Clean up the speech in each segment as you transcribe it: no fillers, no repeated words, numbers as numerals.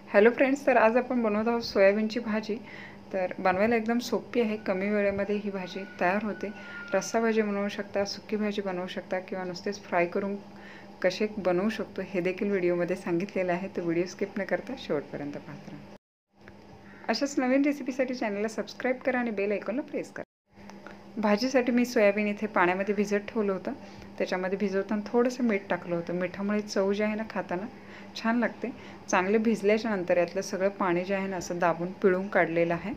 Hello friends, तर आज आपण बनवत आहोत सोयाबीनची भाजी. तर बनवायला एकदम सोपी आहे, कमी वेळेमध्ये ही भाजी तयार होते. रस्सा भाजी बनवू शकता, सुकी भाजी बनवू शकता किंवा नुसतेच फ्राय करून कसे बनवू शकतो हे देखील व्हिडिओमध्ये सांगितलेलं आहे. तर व्हिडिओ स्किप न करता शेवटपर्यंत पाहत राहा. अशाच नवीन रेसिपीसाठी चॅनलला सबस्क्राईब करा आणि बेल आयकॉनला प्रेस करा. भाजीसाठी मी सोयाबीन इथे पाण्यामध्ये भिजत ठेवलं होतं. त्याच्यामध्ये भिजवताना थोडंसं मीठ टाकलं होतं. मिठामुळे चव जी आहे ना खाताना छान लागते. चांगले भिजल्याच्या नंतर यातलं सगळं पाणी जे आहे ना असं दाबून पिळून काढलेलं आहे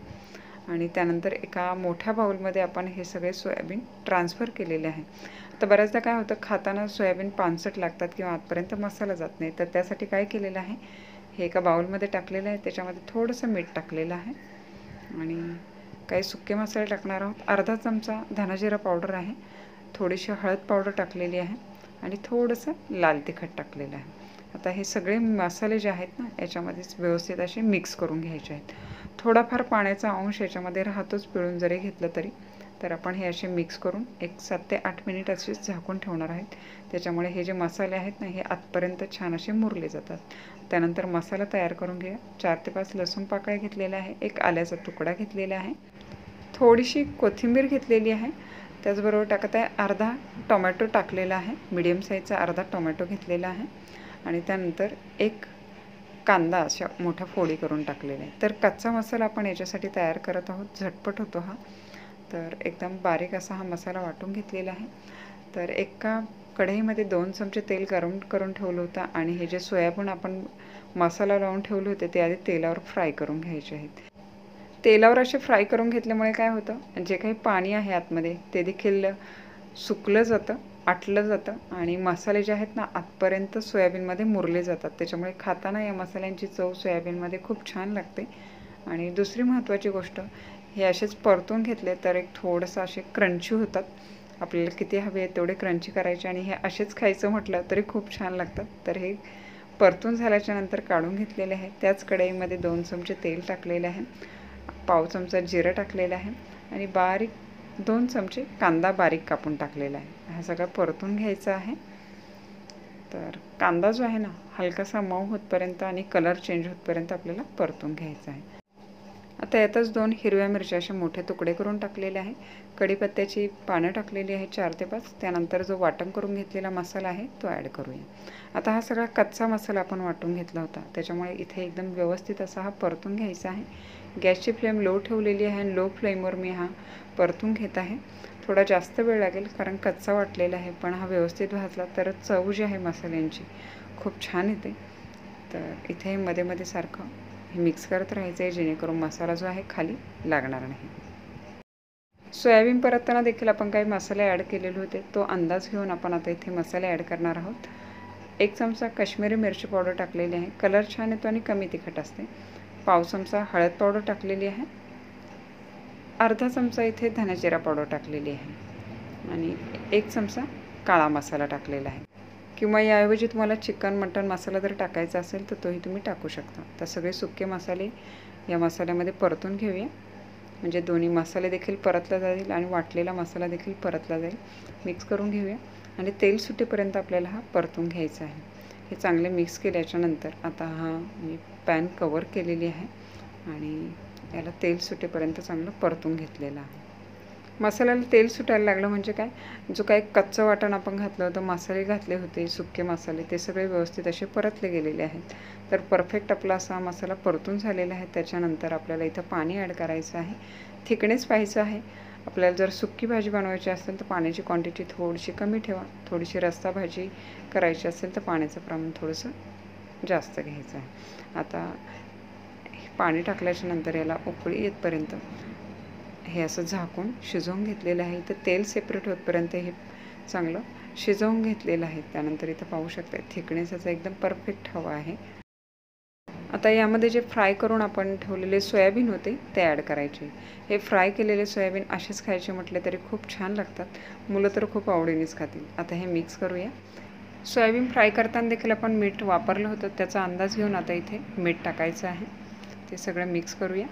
आणि त्यानंतर एका मोठ्या बाउलमध्ये आपण हे सगळे सोयाबीन ट्रान्सफर केलेले आहे. तर बऱ्याचदा काय होतं, खाताना सोयाबीन पानसट लागतात किंवा आतपर्यंत मसाला जात नाही. तर त्यासाठी काय केलेलं आहे, हे एका बाउलमध्ये टाकलेलं आहे. त्याच्यामध्ये थोडंसं मीठ टाकलेलं आहे आणि काही सुके मसाले टाकणार आहोत. अर्धा चमचा धनाजिरा पावडर आहे, थोडीशी हळद पावडर टाकलेली आहे आणि थोडंसं लाल तिखट टाकलेलं आहे. आता हे सगळे मसाले जे आहेत ना याच्यामध्येच व्यवस्थित असे मिक्स करून घ्यायचे आहेत. थोडाफार पाण्याचा अंश याच्यामध्ये राहतोच, पिळून जरी घेतलं तरी. तर आपण हे असे मिक्स करून एक 7 ते 8 मिनिट असेच झाकून ठेवणार आहेत. त्याच्यामुळे हे जे मसाले आहेत ना हे आतपर्यंत छान असे मुरले जातात. त्यानंतर मसाला तयार करून घ्या. 4 ते 5 लसूण पाकळ्या घेतलेल्या आहे, एक आल्याचा तुकडा घेतलेला आहे, थोडीशी कोथिंबीर घेतलेली आहे. त्याचबरोबर टाकत आहे अर्धा टोमॅटो टाकलेला आहे, मीडियम साईजचा अर्धा टोमॅटो घेतलेला आहे आणि त्यानंतर एक कांदा अशा मोठ्या फोडी करून टाकलेला आहे. तर कच्चा मसाला आपण याच्यासाठी तयार करत आहोत, झटपट होतो हा. तर एकदम बारीक असा हा मसाला वाटून घेतलेला आहे. तर एका कढईमध्ये 2 चमचे तेल गरम करून ठेवलं होतं आणि हे जे सोयाबीन आपण मसाला लावून ठेवले होते ते आधी तेलावर फ्राय करून घ्यायचे आहेत. तेलावर असे फ्राय करून घेतल्यामुळे काय होतं, जे काही पाणी आहे आतमध्ये ते देखील सुकलं जातं, आटलं जातं आणि मसाले जे आहेत ना आतपर्यंत सोयाबीनमध्ये मुरले जातात. त्याच्यामुळे खाताना या मसाल्यांची चव सोयाबीनमध्ये खूप छान लागते. आणि दुसरी महत्त्वाची गोष्ट, हे असेच परतून घेतले तर एक थोडंसं असे क्रंची होतात. आपल्याला किती हवे आहे तेवढे क्रंची करायचे आणि हे असेच खायचं म्हटलं तरी खूप छान लागतात. तर हे परतून झाल्याच्या नंतर काढून घेतलेले आहे. त्याच कढईमध्ये 2 चमचे तेल टाकलेले आहे, पाव चमचा जिरं टाकलेलं आहे आणि बारीक 2 चमचे कांदा बारीक कापून टाकलेला आहे. हा सगळं परतून घ्यायचा आहे. तर कांदा जो आहे ना हलकासा मऊ होतपर्यंत आणि कलर चेंज होतपर्यंत आपल्याला परतून घ्यायचा आहे. आता यातच 2 हिरव्या मिरच्या असे मोठे तुकडे करून टाकलेले आहे, कढीपत्त्याची पानं टाकलेली आहे 4 ते 5. त्यानंतर जो वाटण करून घेतलेला मसाला आहे तो ॲड करूया. आता हा सगळा कच्चा मसाला आपण वाटून घेतला होता, त्याच्यामुळे इथे एकदम व्यवस्थित असा हा परतून घ्यायचा आहे. गॅसची फ्लेम लो ठेवलेली आहे आणि लो फ्लेमवर मी हा परतून घेत आहे. थोडा जास्त वेळ लागेल कारण कच्चा वाटलेला आहे, पण हा व्यवस्थित भाजला तर चव जी आहे मसाल्यांची खूप छान येते. तर इथे मध्ये मध्ये सारखं हे मिक्स करत राहायचं आहे जेणेकरून मसाला जो आहे खाली लागणार नाही. सोयाबीन परतताना देखील आपण काही मसाले ॲड केलेले होते, तो अंदाज घेऊन आपण आता इथे मसाले ॲड करणार आहोत. 1 चमचा काश्मीरी मिरची पावडर टाकलेली आहे, कलर छान येतो आणि कमी तिखट असते. पाव चमचा हळद पावडर टाकलेली आहे, अर्धा चमचा इथे धनाजिरा पावडर टाकलेली आहे आणि 1 चमचा काळा मसाला टाकलेला आहे. किंवा याऐवजी तुम्हाला चिकन मटन मसाला जर टाकायचा असेल तर तोही तुम्ही टाकू शकता. तर सगळे सुके मसाले या मसाल्यामध्ये परतून घेऊया, म्हणजे दोन्ही मसाले देखील परतला जाईल आणि वाटलेला मसाला देखील परतला जाईल. मिक्स करून घेऊया आणि तेल सुटेपर्यंत आपल्याला हा परतून घ्यायचा आहे. हे चांगले मिक्स केल्याच्यानंतर आता हा मी पॅन कवर केलेली आहे आणि याला तेल सुटेपर्यंत चांगलं परतून घेतलेलं आहे. मसाल्याला तेल सुटायला लागलं म्हणजे काय, जो काही कच्चं वाटण आपण घातलं होतं, मसाले घातले होते सुके मसाले, ते सगळे व्यवस्थित असे परतले गेलेले आहेत. तर परफेक्ट आपला असा मसाला परतून झालेला आहे. त्याच्यानंतर आपल्याला इथं पाणी ॲड करायचं आहे, थिकनेस पाहायचं आहे. आपल्याला जर सुकी भाजी बनवायची असेल तर पाण्याची क्वांटिटी थोडीशी कमी ठेवा, थोडीशी रस्सा भाजी करायची असेल तर पाण्याचं प्रमाण थोडंसं जास्त घ्यायचं आहे. आता पाणी टाकल्याच्या नंतर याला उकळी येतपर्यंत हे असं झाकून शिजवून घेतलेलं आहे. इथं तेल सेपरेट होतपर्यंत हे चांगलं शिजवून घेतलेलं आहे. त्यानंतर इथं पाहू शकता थिकनेस याचा एकदम परफेक्ट हवा आहे. आता यामध्ये जे फ्राय करून आपण ठेवलेले सोयाबीन होते ते ॲड करायचे. हे फ्राय केलेले सोयाबीन असेच खायचे म्हटले तरी खूप छान लागतात, मुलं तर खूप आवडीनेच खातील. आता हे मिक्स करूया. सोयाबीन फ्राय करताना देखील आपण मीठ वापरलं होतं, त्याचा अंदाज घेऊन आता इथे मीठ टाकायचं आहे. ते सगळं मिक्स करूया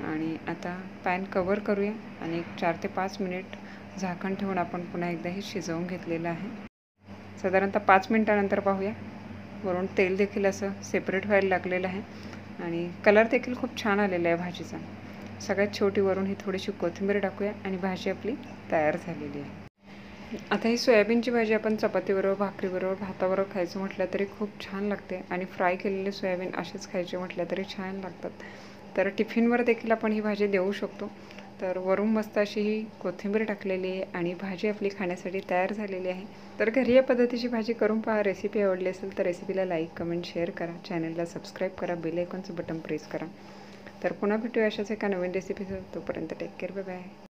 आणि आता पॅन कवर करूया आणि 4 ते 5 मिनिट झाकण ठेवून आपण पुन्हा एकदा हे शिजवून घेतलेलं आहे. साधारणतः 5 मिनिटानंतर पाहूया, वरून तेल देखील असं सेपरेट व्हायला लागलेलं आहे आणि कलर देखील खूप छान आलेला आहे भाजीचा. सगळ्यात शेवटी वरून ही थोडीशी कोथिंबीर टाकूया आणि भाजी आपली तयार झालेली आहे. आता ही सोयाबीनची भाजी आपण चपातीबरोबर, भाकरीबरोबर, भाताबरोबर खायचं म्हटलं तरी खूप छान लागते आणि फ्राय केलेले सोयाबीन असेच खायचे म्हटलं तरी छान लागतात. तर टिफिनवर देखील आपण ही भाजी देऊ शकतो. तर वरून मस्त अशी ही कोथिंबीर टाकलेली आहे आणि भाजी आपली खाण्यासाठी तयार झालेली आहे. तर घरी या पद्धतीची भाजी करून पहा. रेसिपी आवडली असेल तर रेसिपीला लाईक, कमेंट, शेअर करा. चॅनलला सबस्क्राईब करा. बेल आयकॉनचं बटन प्रेस करा. तर पुन्हा भेटूया अशाच एका नवीन रेसिपीसह. तोपर्यंत टेक केअर. Bye bye.